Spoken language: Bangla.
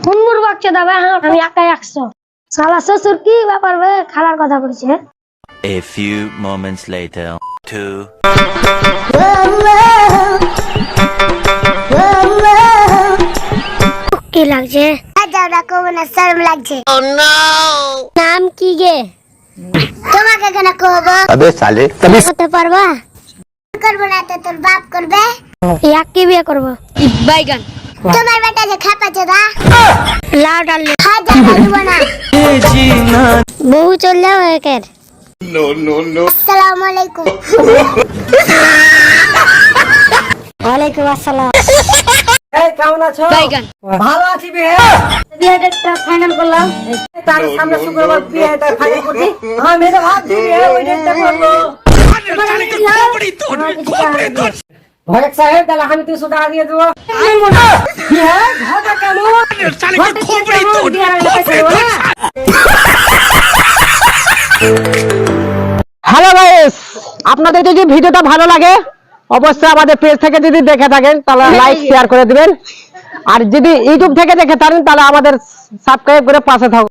মুনমুর বাচ্চা দাবা আমি একাই 100 শালা শ্বশুর কি ব্যাপার বে খালার কথা বলছে। A few moments later. 2 কি লাগছে? যাওয়া করবো না, শরম লাগছে। নাম কি গে? তোমাকে কেন করবো? अबे साले করতে পারবা? করবো না তো তোর বাপ করবে। কি বিয়ে করবো? বাইগান তোমার বেটা যে খাপাচ্ছে দা লাউ ডাললে হাজার দিব না। বহু চল যাও একের। আসসালামু আলাইকুম। ওয়ালাইকুম আসসালাম। এই কেমন আছো? বাইগান ভালো আছি বিয়ে। বিয়ে ডেটটা ফাইনাল করলাম। তার সামনে শুক্রবার বিয়েটা ফাইনাল করছি। আমি তো ভাবছি বিয়ে ওই ডেটটা করবো। ভয়েক সাহেব তাহলে আমি 200 টাকা দিয়ে দেবো। বিয়ে ঘরটা কেমন? হ্যালো গাইস, আপনাদের যদি ভিডিওটা ভালো লাগে অবশ্যই আমাদের পেজ থেকে যদি দেখে থাকেন তাহলে লাইক শেয়ার করে দিবেন, আর যদি ইউটিউব থেকে দেখে থাকেন তাহলে আমাদের সাবস্ক্রাইব করে পাশে থাকুন।